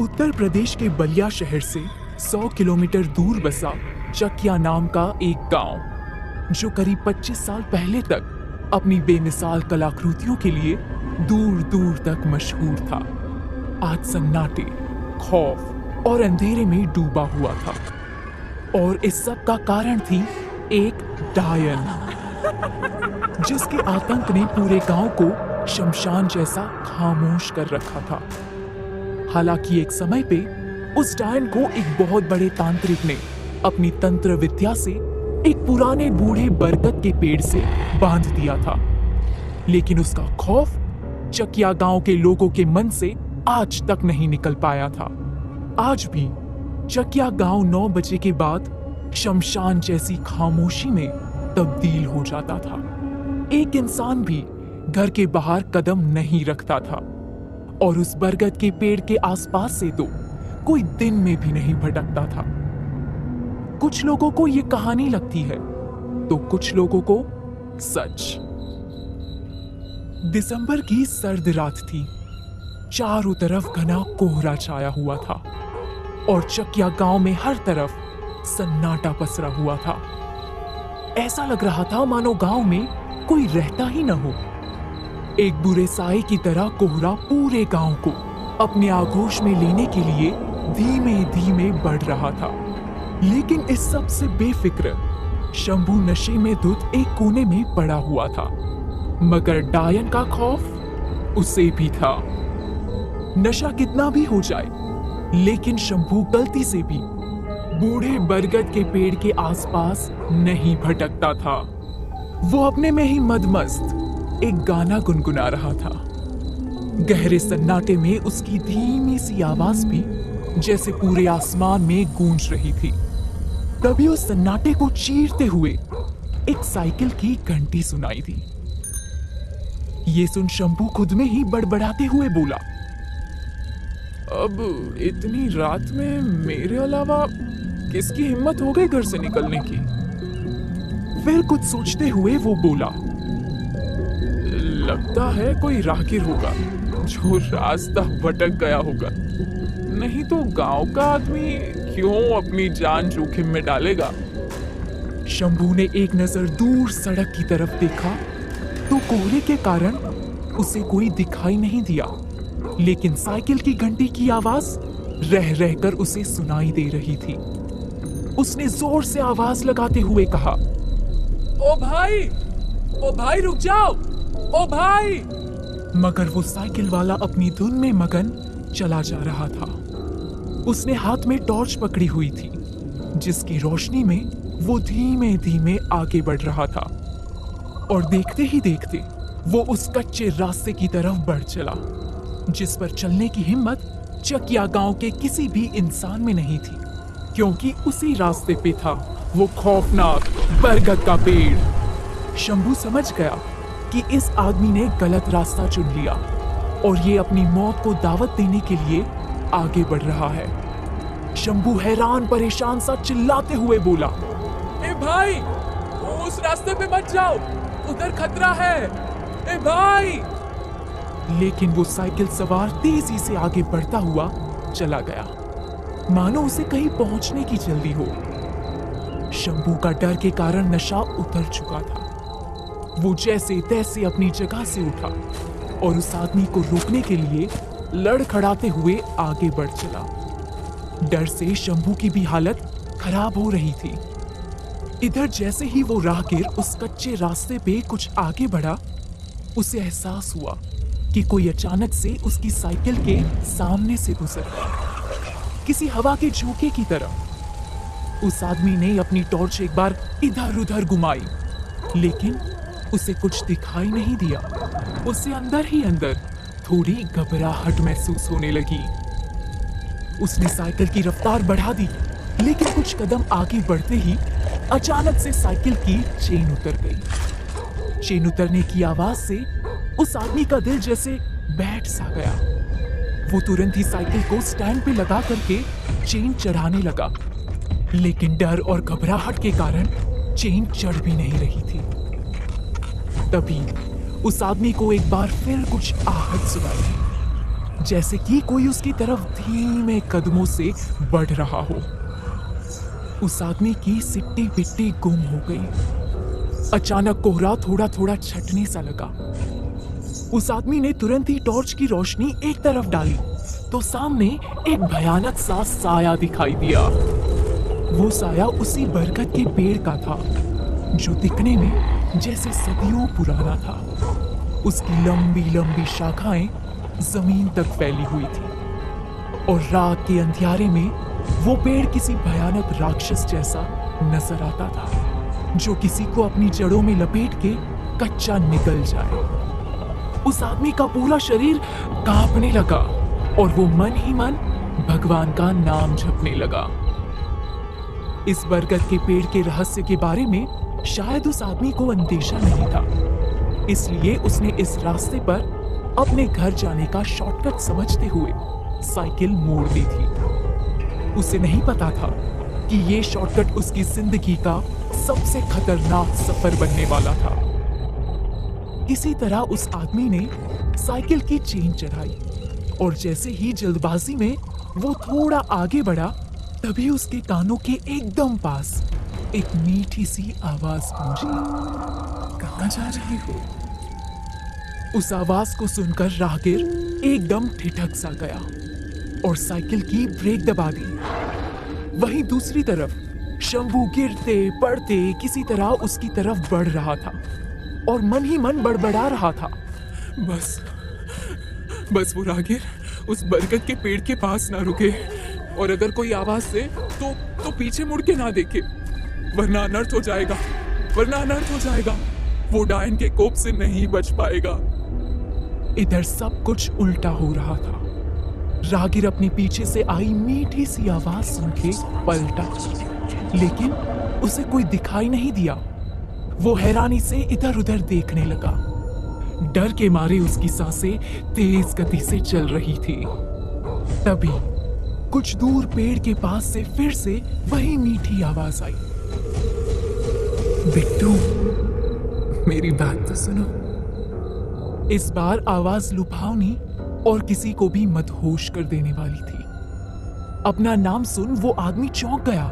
उत्तर प्रदेश के बलिया शहर से 100 किलोमीटर दूर बसा चकिया नाम का एक गांव, जो करीब 25 साल पहले तक अपनी बेमिसाल कलाकृतियों के लिए दूर दूर तक मशहूर था। आज सन्नाटे, खौफ और अंधेरे में डूबा हुआ था, और इस सब का कारण थी एक डायन, जिसके आतंक ने पूरे गांव को शमशान जैसा खामोश कर रखा था। हालांकि एक समय पे उस डायन को एक बहुत बड़े तांत्रिक ने अपनी तंत्र विद्या से एक पुराने बूढ़े बरगद के पेड़ से बांध दिया था, लेकिन उसका खौफ चकिया गांव के लोगों के मन से आज तक नहीं निकल पाया था। आज भी चकिया गांव 9 बजे के बाद शमशान जैसी खामोशी में तब्दील हो जाता था। एक इंसान भी घर के बाहर कदम नहीं रखता था, और उस बरगद के पेड़ के आसपास से तो कोई दिन में भी नहीं भटकता था। कुछ लोगों को यह कहानी लगती है, तो कुछ लोगों को सच। दिसंबर की सर्द रात थी। चारों तरफ घना कोहरा छाया हुआ था, और चकिया गांव में हर तरफ सन्नाटा पसरा हुआ था। ऐसा लग रहा था मानो गांव में कोई रहता ही न हो। एक बुरे साए की तरह कोहरा पूरे गांव को अपने आगोश में लेने के लिए धीमे धीमे बढ़ रहा था। लेकिन इस सब से बेफिक्र शंभू नशे में धुत एक कोने में पड़ा हुआ था, मगर डायन का खौफ उसे भी था। नशा कितना भी हो जाए, लेकिन शंभू गलती से भी बूढ़े बरगद के पेड़ के आसपास नहीं भटकता था। वो अपने में ही मदमस्त एक गाना गुनगुना रहा था। गहरे सन्नाटे में उसकी धीमी सी आवाज भी जैसे पूरे आसमान में गूंज रही थी। तभी उस सन्नाटे को चीरते हुए एक साइकिल की घंटी सुनाई दी। ये सुन शंभू खुद में ही बड़बड़ाते हुए बोला, अब इतनी रात में मेरे अलावा किसकी हिम्मत हो गई घर से निकलने की। फिर कुछ सोचते हुए वो बोला, लगता है कोई राहगीर होगा जो रास्ता भटक गया होगा, नहीं तो गांव का आदमी क्यों अपनी जान जोखिम में डालेगा। शंभू ने एक नजर दूर सड़क की तरफ देखा तो कोहरे के कारण उसे कोई दिखाई नहीं दिया, लेकिन साइकिल की घंटी की आवाज रह रहकर उसे सुनाई दे रही थी। उसने जोर से आवाज लगाते हुए कहा, ओ भाई रुक जाओ, ओ भाई। मगर वो साइकिल वाला अपनी धुन में मगन चला जा रहा था। उसने हाथ में टॉर्च पकड़ी हुई थी, जिसकी रोशनी में वो धीमे धीमे आगे बढ़ रहा था, और देखते ही देखते वो उस कच्चे रास्ते की तरफ बढ़ चला, जिस पर चलने की हिम्मत चकिया गांव के किसी भी इंसान में नहीं थी, क्योंकि उसी रास्ते पे था वो खौफनाक बरगद का पेड़। शंभू समझ गया कि इस आदमी ने गलत रास्ता चुन लिया, और ये अपनी मौत को दावत देने के लिए आगे बढ़ रहा है। शंभू हैरान परेशान सा चिल्लाते हुए बोला, ए भाई, उस रास्ते पे मत जाओ, उधर खतरा है, ए भाई। लेकिन वो साइकिल सवार तेजी से आगे बढ़ता हुआ चला गया, मानो उसे कहीं पहुंचने की जल्दी हो। शंभू का डर के कारण नशा उतर चुका था। वो जैसे तैसे अपनी जगह से उठा और उस आदमी को रोकने के लिए लड़खड़ाते हुए आगे बढ़ चला। डर से शंभू की भी हालत खराब हो रही थी। इधर जैसे ही वो राहगीर उस कच्चे रास्ते पे कुछ आगे बढ़ा, उसे एहसास हुआ कि कोई अचानक से उसकी साइकिल के सामने से गुजर गया, किसी हवा के झोंके की तरह। उस आदमी ने अपनी टॉर्च एक बार इधर उधर घुमाई, लेकिन उसे कुछ दिखाई नहीं दिया। उसे अंदर ही अंदर थोड़ी घबराहट महसूस होने लगी। उसने साइकिल की रफ्तार बढ़ा दी, लेकिन कुछ कदम आगे बढ़ते ही अचानक से साइकिल की चेन उतर गई। चेन उतरने की आवाज से उस आदमी का दिल जैसे बैठ सा गया। वो तुरंत ही साइकिल को स्टैंड पे लगा करके चेन चढ़ाने लगा, लेकिन डर और घबराहट के कारण चेन चढ़ भी नहीं रही थी। तभी उस आदमी को एक बार फिर कुछ आहट सुनाई। जैसे कि कोई उसकी तरफ धीमे कदमों से बढ़ रहा हो। उस आदमी की सिट्टी पिट्टी गुम हो गई। अचानक कोहरा थोड़ा थोड़ा छटने सा लगा। उस आदमी ने तुरंत ही टॉर्च की रोशनी एक तरफ डाली तो सामने एक भयानक सा साया दिखाई दिया। वो साया उसी बरगद के पेड़ का था जो दिखने में जैसे सदियों पुराना था। उसकी लंबी लंबी शाखाएं जमीन तक फैली हुई थी और रात के अंधियारे में वो पेड़ किसी भयानक राक्षस जैसा नजर आता था जो किसी को अपनी जड़ों में लपेट के कच्चा निकल जाए। उस आदमी का पूरा शरीर कांपने लगा और वो मन ही मन भगवान का नाम जपने लगा। इस बरगद के पेड़ के रहस्य के बारे में शायद उस आदमी को अंदेशा नहीं था, इसलिए उसने इस रास्ते पर अपने घर जाने का शॉर्टकट समझते हुए साइकिल मोड़ दी थी। उसे नहीं पता था कि ये शॉर्टकट उसकी जिंदगी का सबसे खतरनाक सफर बनने वाला था। किसी तरह उस आदमी ने साइकिल की चेन चढ़ाई और जैसे ही जल्दबाजी में वो थोड़ा आगे बढ़ा तभी उसके कानों के एकदम पास एक मीठी सी आवाज गूंजी। कहाँ जा रही हो? उस आवाज को सुनकर राहगीर एकदम ठिठक सा गया और साइकिल की ब्रेक दबा दी। वहीं दूसरी तरफ शंभू गिरते पड़ते किसी तरह उसकी तरफ बढ़ रहा था और मन ही मन बड़बड़ा रहा था, बस वो राहगीर उस बरगद के पेड़ के पास ना रुके और अगर कोई आवाज दे तो पीछे मुड़ के ना देखे, वरना अनर्थ हो जाएगा। वो डायन के कोप से नहीं बच पाएगा। इधर सब कुछ उल्टा हो रहा था। राहगीर अपने पीछे से आई मीठी सी आवाज सुन के पलटा, लेकिन उसे कोई दिखाई नहीं दिया। वो हैरानी से इधर उधर देखने लगा। डर के मारे उसकी सांसें तेज गति से चल रही थी। तभी कुछ दूर पेड़ के पास से फिर से वही मीठी आवाज आई। बिट्टू, मेरी बात तो सुनो। इस बार आवाज लुभावनी और किसी को भी मदहोश कर देने वाली थी। अपना नाम सुन वो आदमी चौंक गया,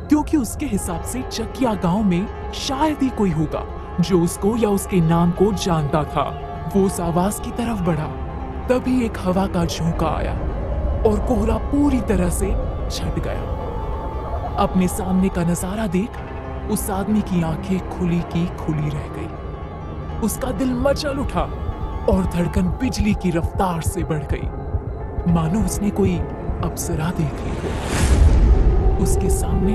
क्योंकि उसके हिसाब से चकिया गांव में शायद ही कोई होगा जो उसको या उसके नाम को जानता था। वो उस आवाज की तरफ बढ़ा, तभी एक हवा का झोंका आया और कोहरा पूरी तरह से छट गया। अपने सामने का नजारा देख उस आदमी की आंखें खुली की खुली रह गई। उसका दिल मचल उठा और धड़कन बिजली की रफ्तार से बढ़ गई, मानो उसने कोई अप्सरा देख ली हो। उसके सामने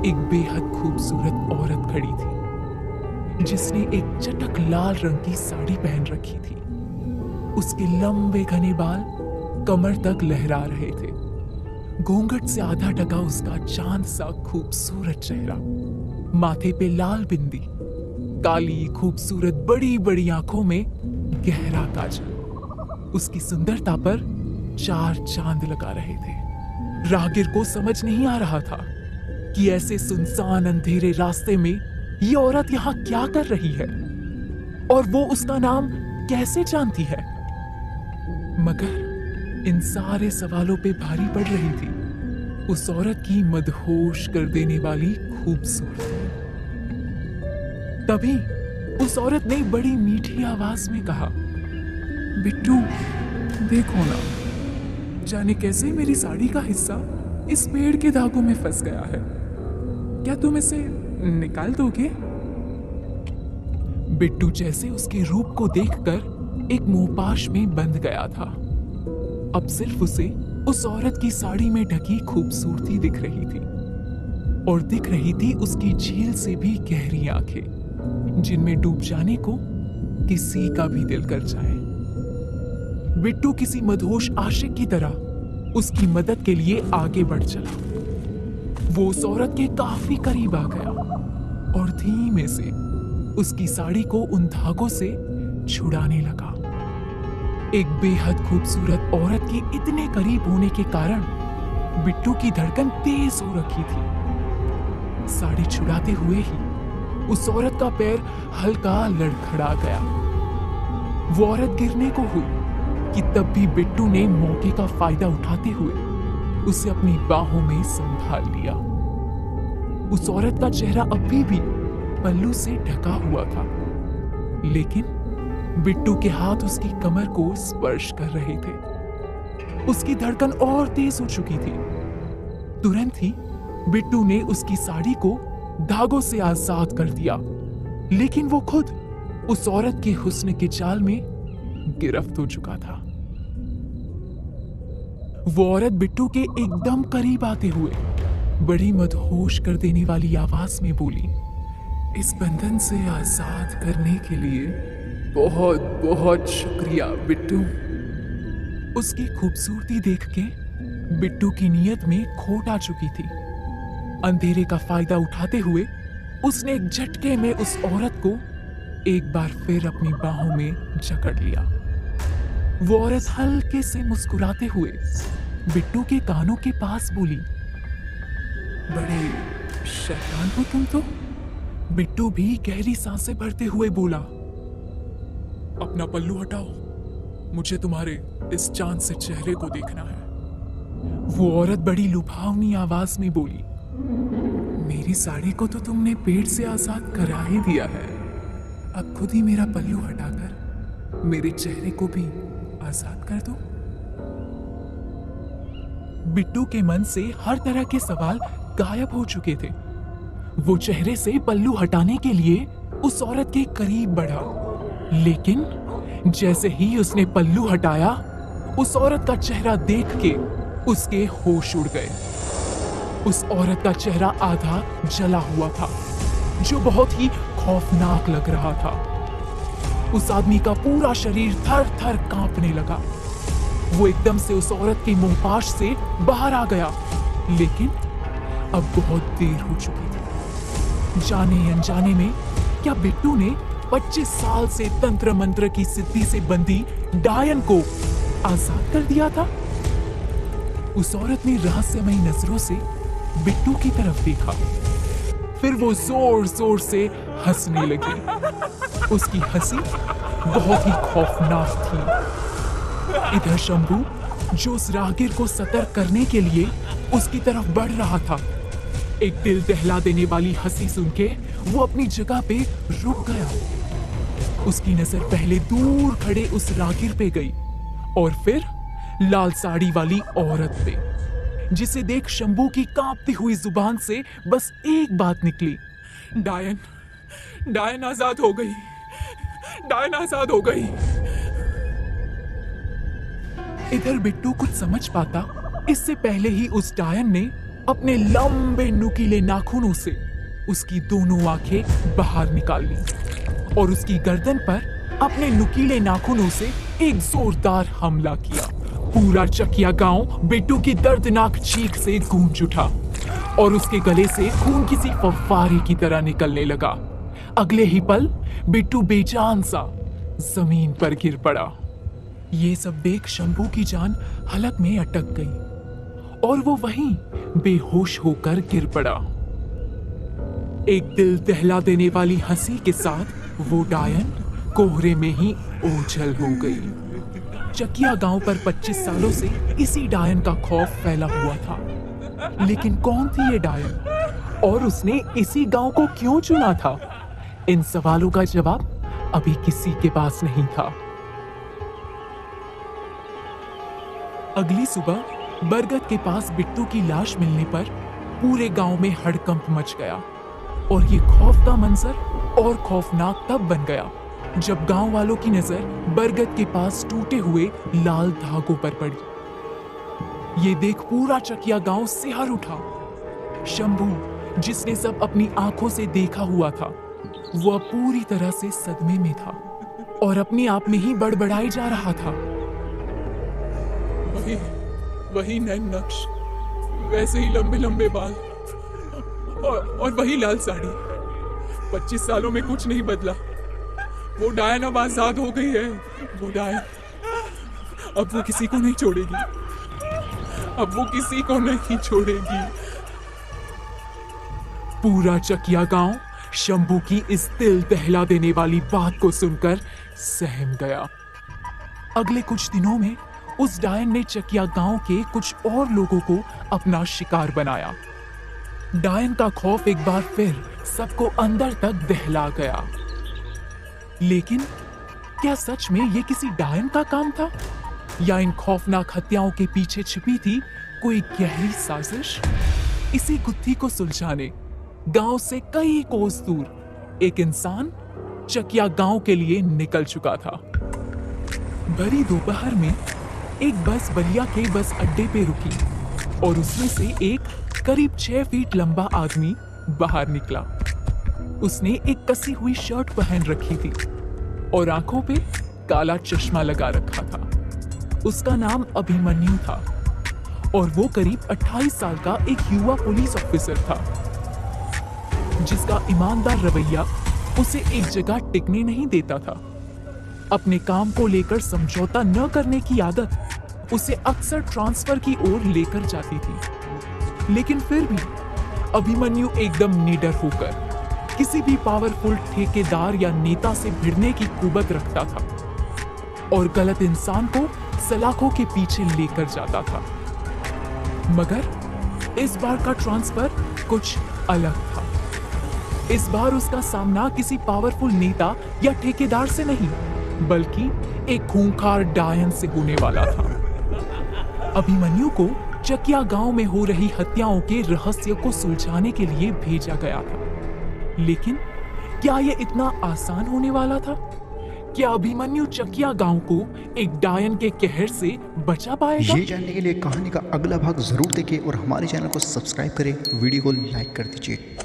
एक बेहद खूबसूरत औरत खड़ी थी, जिसने एक चटक लाल रंग की साड़ी पहन रखी थी। उसके लंबे घने बाल कमर तक लहरा रहे थे। घूंघट से आधा ढका उसका चांद सा खूबसूरत चेहरा, माथे पे लाल बिंदी, काली खूबसूरत बड़ी बड़ी आंखों में गहरा काजल। उसकी सुंदरता पर 4 चांद लगा रहे थे। राहगीर को समझ नहीं आ रहा था कि ऐसे सुनसान अंधेरे रास्ते में ये औरत यहाँ क्या कर रही है और वो उसका नाम कैसे जानती है। मगर इन सारे सवालों पे भारी पड़ रही थी उस औरत की मदहोश कर देने वाली खूबसूरती। तभी उस औरत ने बड़ी मीठी आवाज में कहा, बिट्टू देखो ना, जाने कैसे मेरी साड़ी का हिस्सा इस पेड़ के धागों में फंस गया है। क्या तुम इसे निकाल दोगे? बिट्टू जैसे उसके रूप को देखकर एक मोहपाश में बंध गया था। अब सिर्फ उसे उस औरत की साड़ी में ढकी खूबसूरती दिख रही थी और दिख रही थी उसकी झील से भी गहरी आंखें, जिनमें डूब जाने को किसी का भी दिल कर जाए। बिट्टू किसी मदहोश आशिक की तरह उसकी मदद के लिए आगे बढ़ चला। वो उस औरत के काफी करीब आ गया और धीमे से उसकी साड़ी को उन धागों से छुड़ाने लगा। एक बेहद खूबसूरत औरत के इतने करीब होने के कारण बिट्टू की धड़कन तेज हो रखी थी। साड़ी छुड़ाते हुए ही उस औरत का पैर हल्का लड़खड़ा गया। वो औरत गिरने को हुई कि तब भी बिट्टू ने मौके का फायदा उठाते हुए उसे अपनी बाहों में संभाल लिया। उस औरत का चेहरा अभी भी पल्लू से ढका हुआ था, लेकिन बिट्टू के हाथ उसकी कमर को स्पर्श कर रहे थे। उसकी धड़कन और तेज हो चुकी थी। तुरंत ही बिट्टू ने उसकी साड़ी को धागों से आजाद कर दिया, लेकिन वो खुद उस औरत के हुस्न के जाल में गिरफ्त हो चुका था। वो औरत बिट्टू के एकदम करीब आते हुए बड़ी मदहोश कर देने वाली आवाज में बोली, इस बंधन से आजाद करने के लिए बहुत बहुत शुक्रिया बिट्टू। उसकी खूबसूरती देख के बिट्टू की नीयत में खोट आ चुकी थी। अंधेरे का फायदा उठाते हुए उसने एक झटके में उस औरत को एक बार फिर अपनी बाहों में जकड़ लिया। वो औरत हल्के से मुस्कुराते हुए बिट्टू के कानों के पास बोली, बड़े शैतान हो तुम तो। बिट्टू भी गहरी सांसें भरते हुए बोला, अपना पल्लू हटाओ, मुझे तुम्हारे इस चांद से चेहरे को देखना है। वो औरत बड़ी लुभावनी आवाज में बोली, मेरी साड़ी को तो तुमने पेट से आजाद करा ही दिया है, अब खुद ही मेरा पल्लू हटाकर मेरे चेहरे को भी आजाद कर दो। बिट्टू के मन से हर तरह के सवाल गायब हो चुके थे। वो चेहरे से पल्लू हटाने के लिए उस औरत के करीब बढ़ा, लेकिन जैसे ही उसने पल्लू हटाया, उस औरत का चेहरा देख के उसके होश उड़ गए। उस औरत का चेहरा आधा जला हुआ था, जो बहुत ही खौफनाक लग रहा था। उस आदमी का पूरा शरीर थर थर कांपने लगा। वो एकदम से उस औरत के मुंहपाश से बाहर आ गया, लेकिन अब बहुत देर हो चुकी थी। जाने अनजाने में क्या बिट्टू ने 25 साल से तंत्र मंत्र की सिद्धि से बंधी डायन को आजाद कर दिया था? उस औरत ने रहस्यमयी नजरों से बिट्टू की तरफ देखा, फिर वो जोर जोर से हंसने लगी। उसकी हंसी बहुत ही खौफनाक थी। इधर शंभू, जो उस राहगीर को सतर्क करने के लिए उसकी तरफ बढ़ रहा था, एक दिल दहला देने वाली हंसी सुन के वो अपनी जगह पे रुक गया। उसकी नजर पहले दूर खड़े उस राहगीर पे गई और फिर लाल साड़ी वाली औरत पे, जिसे देख शंभू की कांपती हुई जुबान से बस एक बात निकली, डायन, डायन आजाद हो गई, डायन आजाद हो गई। इधर बिट्टू कुछ समझ पाता इससे पहले ही उस डायन ने अपने लंबे नुकीले नाखूनों से उसकी दोनों आंखें बाहर निकाल ली और उसकी गर्दन पर अपने नुकीले नाखूनों से एक जोरदार हमला किया। पूरा चकिया गांव बिट्टू की दर्दनाक चीख से गूंज उठा और उसके गले से खून किसी फव्वारे की तरह निकलने लगा। अगले ही पल बिट्टू बेजान सा जमीन पर गिर पड़ा। ये सब देख शंभू की जान हलक में अटक गई और वो वहीं बेहोश होकर गिर पड़ा। एक दिल दहला देने वाली हंसी के साथ वो डायन कोहरे में ही ओझल हो गई। चकिया गांव पर 25 सालों से इसी डायन का खौफ फैला हुआ था, लेकिन कौन थी ये डायन और उसने इसी गांव को क्यों चुना था? इन सवालों का जवाब अभी किसी के पास नहीं था। अगली सुबह बरगद के पास बिट्टू की लाश मिलने पर पूरे गांव में हड़कंप मच गया और ये खौफ का मंजर और खौफनाक तब बन गया जब गांव वालों की नजर बरगद के पास टूटे हुए लाल धागों पर पड़ी। ये देख पूरा चकिया गांव सिहर उठा। शंभू, जिसने सब अपनी आंखों से देखा हुआ था, वो अब पूरी तरह से सदमे में था और अपने आप में ही बड़बड़ाई जा रहा था। वही नैन नक्श, वैसे ही लंबे लंबे बाल और वही लाल साड़ी। 25 सालों में कुछ नहीं बदला। वो डायन अब आजाद हो गई है। वो डायन अब वो किसी को नहीं छोड़ेगी। अब वो किसी को नहीं छोड़ेगी। पूरा चकिया गांव शंभू की इस दिल दहला देने वाली बात को सुनकर सहम गया। अगले कुछ दिनों में उस डायन ने चकिया गांव के कुछ और लोगों को अपना शिकार बनाया। डायन का खौफ एक बार फिर सबको अंदर तक दहला गया। लेकिन क्या सच में ये किसी डायन का काम था, या इन खौफनाक हत्याओं के पीछे छिपी थी कोई गहरी साजिश? इसी गुत्थी को सुलझाने गांव से कई कोस दूर एक इंसान चकिया गांव के लिए निकल चुका था। भरी दोपहर में एक बस बलिया के बस अड्डे पे रुकी और उसमें से एक करीब 6 फीट लंबा आदमी बाहर निकला। उसने एक कसी हुई शर्ट पहन रखी थी और आंखों पे काला चश्मा लगा रखा था। उसका नाम अभिमन्यु था और वो करीब 28 साल का एक युवा पुलिस ऑफिसर था, जिसका ईमानदार रवैया उसे एक जगह टिकने नहीं देता था। अपने काम को लेकर समझौता न करने की आदत उसे अक्सर ट्रांसफर की ओर लेकर जाती थी। लेकिन फिर भी अभिमन्यु एकदम निडर होकर किसी भी पावरफुल ठेकेदार या नेता से भिड़ने की कुवत रखता था और गलत इंसान को सलाखों के पीछे लेकर जाता था। मगर इस बार का ट्रांसफर कुछ अलग था। इस बार उसका सामना किसी पावरफुल नेता या ठेकेदार से नहीं, बल्कि एक खूंखार डायन से होने वाला था। अभिमन्यु को चकिया गांव में हो रही हत्याओं के रहस्य को सुलझाने के लिए भेजा गया था। लेकिन क्या यह इतना आसान होने वाला था? क्या अभिमन्यु चकिया गांव को एक डायन के कहर से बचा पाएगा? ये जानने के लिए कहानी का अगला भाग जरूर देखें और हमारे चैनल को सब्सक्राइब करें, वीडियो को लाइक कर दीजिए।